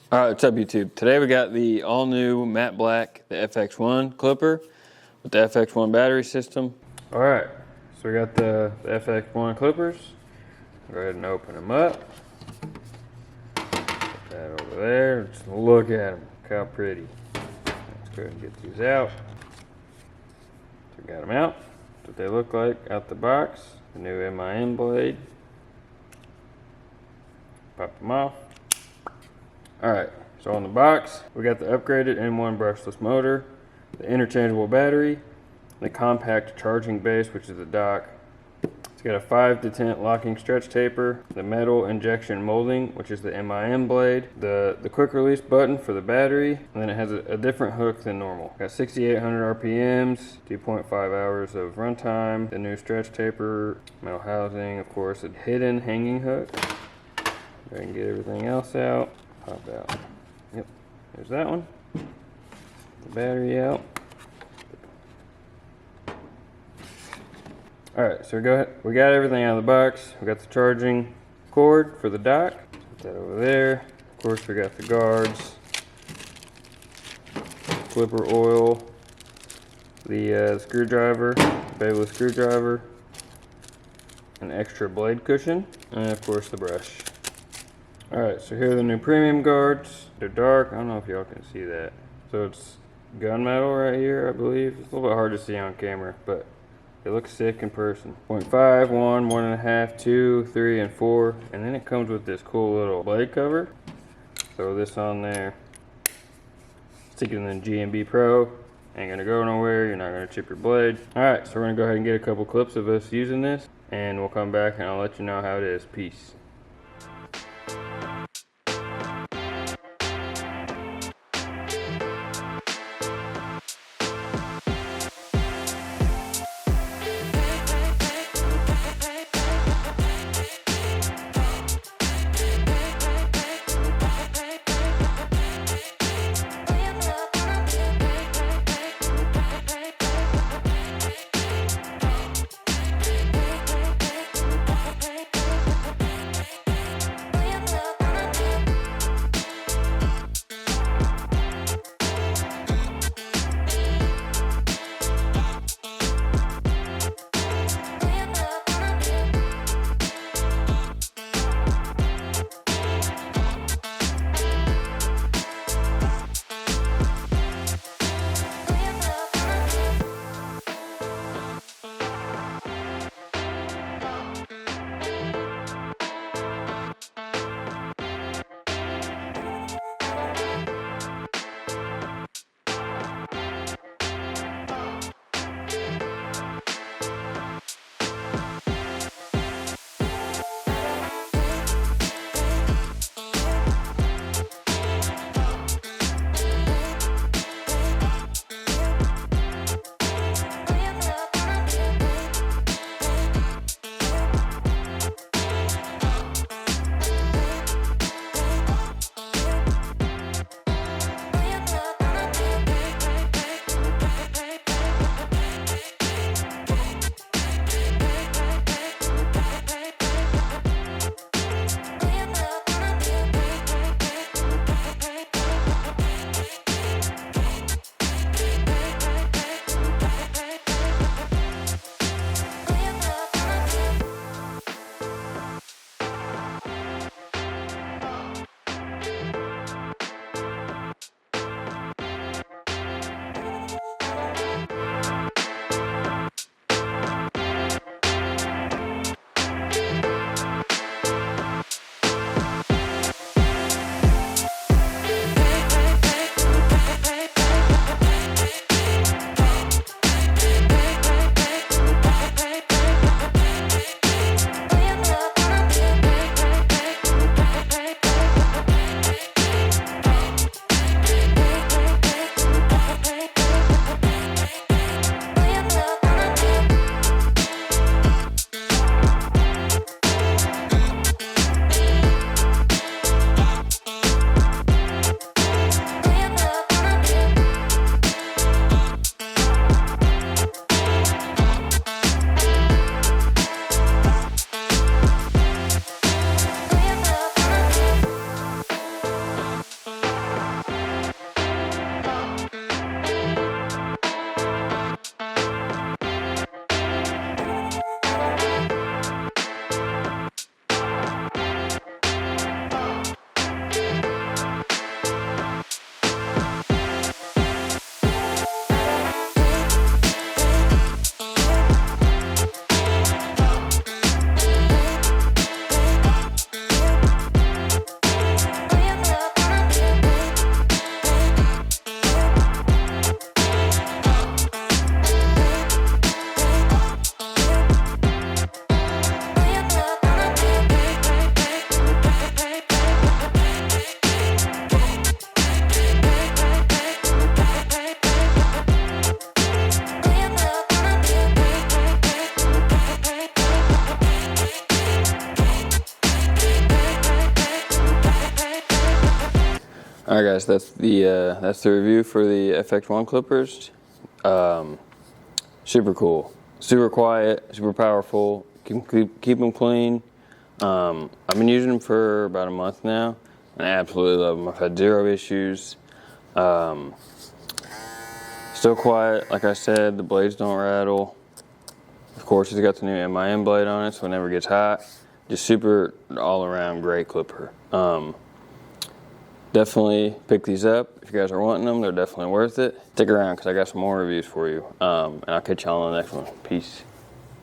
All right, what's up YouTube? Today we got the all new matte black, the FXone clipper with the FXone battery system. All right, so we got the FXone clippers. Go ahead and open them up. Put that over there. Just look at them, look how pretty. Let's go ahead and get these out. So we got them out. That's what they look like out the box. The new MIM blade. Pop them off. Alright, so on the box, we got the upgraded M1 brushless motor, the interchangeable battery, the compact charging base, which is the dock. It's got a 5 to 10 locking stretch taper, the metal injection molding, which is the MIM blade, the quick release button for the battery, and then it has a different hook than normal. Got 6,800 RPMs, 2.5 hours of runtime, the new stretch taper, metal housing, of course, a hidden hanging hook. Go ahead and get everything else out. Pop out. Yep, there's that one. The battery out. Alright, so we got everything out of the box. We got the charging cord for the dock. Put that over there. Of course, we got the guards, clipper oil, the screwdriver, Babyliss screwdriver, an extra blade cushion, and of course the brush. Alright, so here are the new premium guards. They're dark. I don't know if y'all can see that. So it's gunmetal right here, I believe. It's a little bit hard to see on camera, but they look sick in person. 0.5, 1, 1.5, 2, 3, and 4. And then it comes with this cool little blade cover. Throw this on there. Stick it in the GMB Pro. Ain't gonna go nowhere. You're not gonna chip your blade. Alright, so we're gonna go ahead and get a couple clips of us using this. And we'll come back and I'll let you know how it is. Peace. Alright guys, that's the review for the FXone clippers. Super cool, super quiet, super powerful. Keep them clean. I've been using them for about a month now, and I absolutely love them. I've had zero issues. Still quiet, like I said. The blades don't rattle. Of course, it's got the new MIM blade on it, so it never gets hot. Just super all-around great clipper. Definitely pick these up if you guys are wanting them. They're definitely worth it. Stick around because I got some more reviews for you. And I'll catch y'all on the next one. Peace.